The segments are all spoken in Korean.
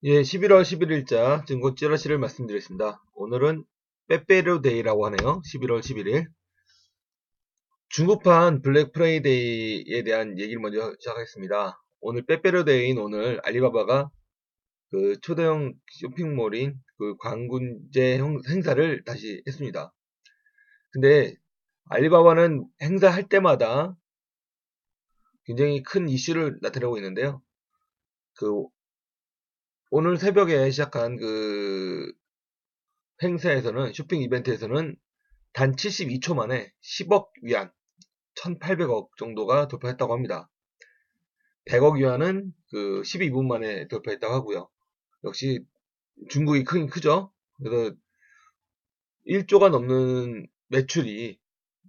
예, 11월 11일자 증거 찌라시를 말씀드리겠습니다. 오늘은 빼빼로데이라고 하네요. 11월 11일. 중국판 블랙 프라이데이에 대한 얘기를 먼저 시작하겠습니다. 오늘 빼빼로데이인 오늘 알리바바가 그 초대형 쇼핑몰인 그 광군제 행사를 다시 했습니다. 근데 알리바바는 행사할 때마다 굉장히 큰 이슈를 나타내고 있는데요. 그 오늘 새벽에 시작한 그 행사에서는 쇼핑 이벤트에서는 단 72초 만에 10억 위안, 1,800억 정도가 돌파했다고 합니다. 100억 위안은 그 12분 만에 돌파했다고 하고요. 역시 중국이 크긴 크죠. 그래서 1조가 넘는 매출이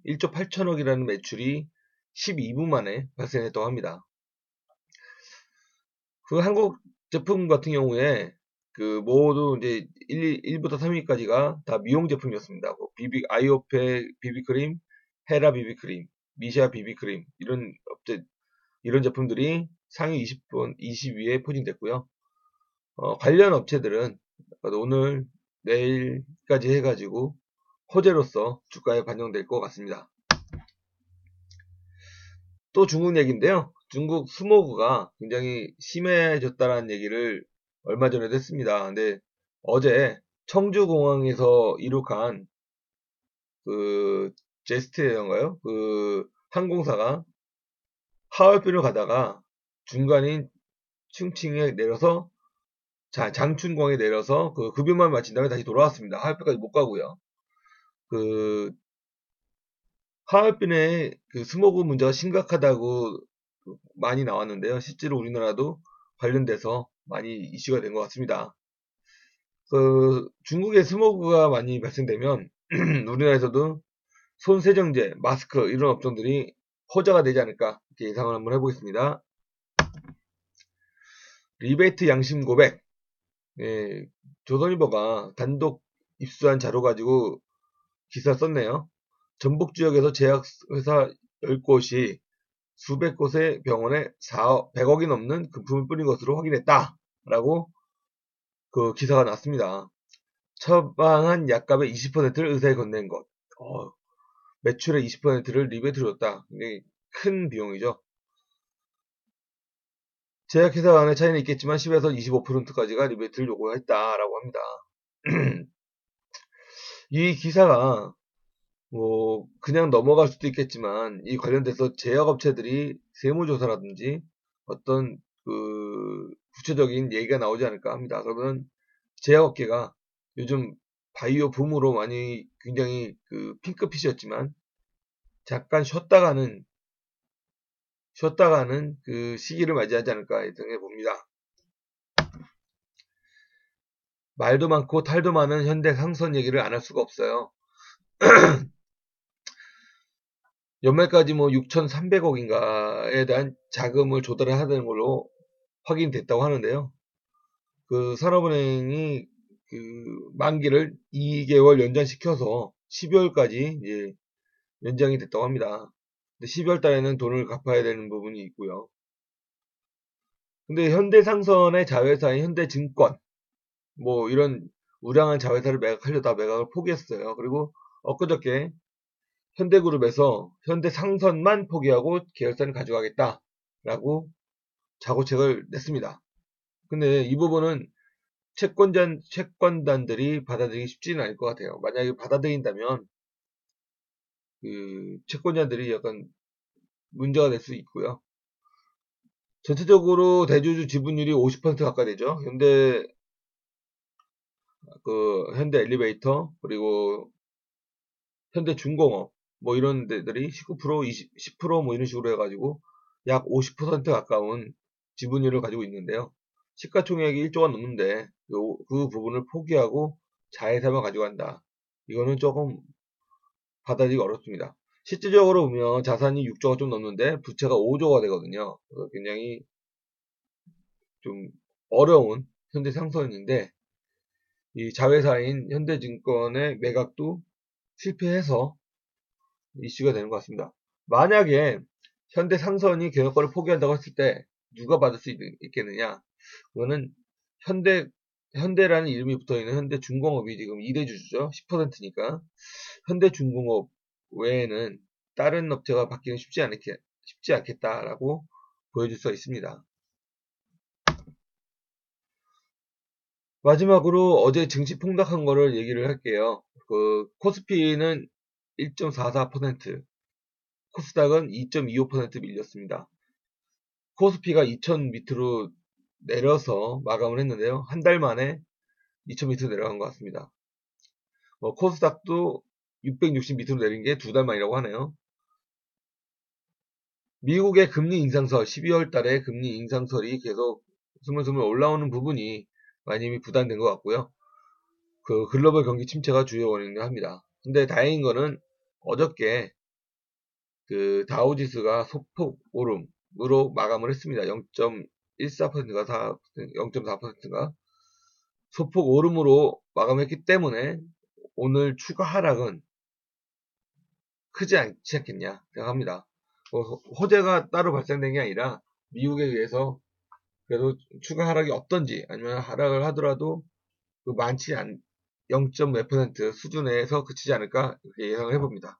1조 8천억이라는 매출이 12분 만에 발생했다고 합니다. 그 한국 제품 같은 경우에 그 모두 이제 1부터 3위까지가 다 미용 제품이었습니다. 뭐 아이오페 비비크림, 헤라 비비크림, 미샤 비비크림 이런 제품들이 상위 20분, 20위에 포진됐고요. 관련 업체들은 오늘 내일까지 해가지고 호재로서 주가에 반영될 것 같습니다. 또 중국 얘기인데요. 중국 스모그가 굉장히 심해졌다는 얘기를 얼마 전에도 했습니다. 근데 어제 청주공항에서 이륙한 그 제스트에어인가요? 그 항공사가 하얼빈을 가다가 중간인 충칭에 내려서 장춘공에 내려서 그 급유만 마친 다음에 다시 돌아왔습니다. 하얼빈까지 못 가고요. 그 하얼빈의 그 스모그 문제가 심각하다고 많이 나왔는데요. 실제로 우리나라도 관련돼서 많이 이슈가 된 것 같습니다. 그 중국의 스모그가 많이 발생되면 우리나라에서도 손세정제, 마스크 이런 업종들이 호재가 되지 않을까 이렇게 예상을 한번 해보겠습니다. 리베이트 양심 고백. 예, 조선일보가 단독 입수한 자료 가지고 기사 썼네요. 전북 지역에서 제약회사 10곳이 수백 곳의 병원에 100억이 넘는 금품을 뿌린 것으로 확인했다. 라고 그 기사가 났습니다. 처방한 약값의 20%를 의사에 건넨 것. 매출의 20%를 리베이트로 줬다. 굉장히 큰 비용이죠. 제약회사 간의 차이는 있겠지만 10에서 25%까지가 리베이트를 요구했다라고 합니다. 이 기사가 뭐 그냥 넘어갈 수도 있겠지만 이 관련돼서 제약업체들이 세무조사라든지 어떤 그 구체적인 얘기가 나오지 않을까 합니다. 그러면 제약업계가 요즘 바이오 붐으로 많이 굉장히 그 핑크빛이었지만 잠깐 쉬었다가는 그 시기를 맞이하지 않을까 예상해 봅니다. 말도 많고 탈도 많은 현대 상선 얘기를 안 할 수가 없어요. 연말까지 뭐 6,300억인가에 대한 자금을 조달을 하는 걸로 확인됐다고 하는데요. 그 산업은행이 그 만기를 2개월 연장시켜서 12월까지 이제 연장이 됐다고 합니다. 근데 12월 달에는 돈을 갚아야 되는 부분이 있고요. 근데 현대상선의 자회사인 현대증권 뭐 이런 우량한 자회사를 매각하려다 매각을 포기했어요. 그리고 엊그저께 현대그룹에서 현대상선만 포기하고 계열사를 가져가겠다라고 자구책을 냈습니다. 근데 이 부분은 채권단들이 받아들이기 쉽지는 않을 것 같아요. 만약에 받아들인다면 그 채권자들이 약간 문제가 될 수 있고요. 전체적으로 대주주 지분율이 50% 가까이 되죠. 현대 엘리베이터 그리고 현대 중공업 뭐 이런 데들이 19% 10%뭐 이런 식으로 해가지고 약 50% 가까운 지분율을 가지고 있는데요. 시가총액이 1조가 넘는데 그 부분을 포기하고 자회사만 가져간다. 이거는 조금 받아들이기 어렵습니다. 실질적으로 보면 자산이 6조가 좀 넘는데 부채가 5조가 되거든요. 굉장히 좀 어려운 현대 상선인데 이 자회사인 현대증권의 매각도 실패해서 이슈가 되는 것 같습니다. 만약에 현대상선이 경영권을 포기한다고 했을 때 누가 받을 수 있겠느냐? 그거는 현대라는 이름이 붙어 있는 현대중공업이 지금 2대주주죠. 10%니까. 현대중공업 외에는 다른 업체가 받기는 쉽지 않겠다라고 보여줄 수 있습니다. 마지막으로 어제 증시 폭락한 거를 얘기를 할게요. 코스피는 1.44%, 코스닥은 2.25% 밀렸습니다. 코스피가 2000 밑으로 내려서 마감을 했는데요. 한 달 만에 2000 밑으로 내려간 것 같습니다. 코스닥도 660 밑으로 내린 게 2달 만이라고 하네요. 미국의 금리 인상설, 12월 달에 금리 인상설이 계속 스물스물 올라오는 부분이 많이 부담된 것 같고요. 글로벌 경기 침체가 주요 원인을 합니다. 근데 다행인 거는 어저께 다우지수가 소폭 오름으로 마감을 했습니다. 0.14%가 0.4%가 소폭 오름으로 마감했기 때문에 오늘 추가 하락은 크지 않지 않겠냐 생각합니다. 호재가 따로 발생된 게 아니라 미국에 의해서 그래도 추가 하락이 없던지 아니면 하락을 하더라도 많지 않 0.몇% 수준에서 그치지 않을까 이렇게 예상을 해봅니다.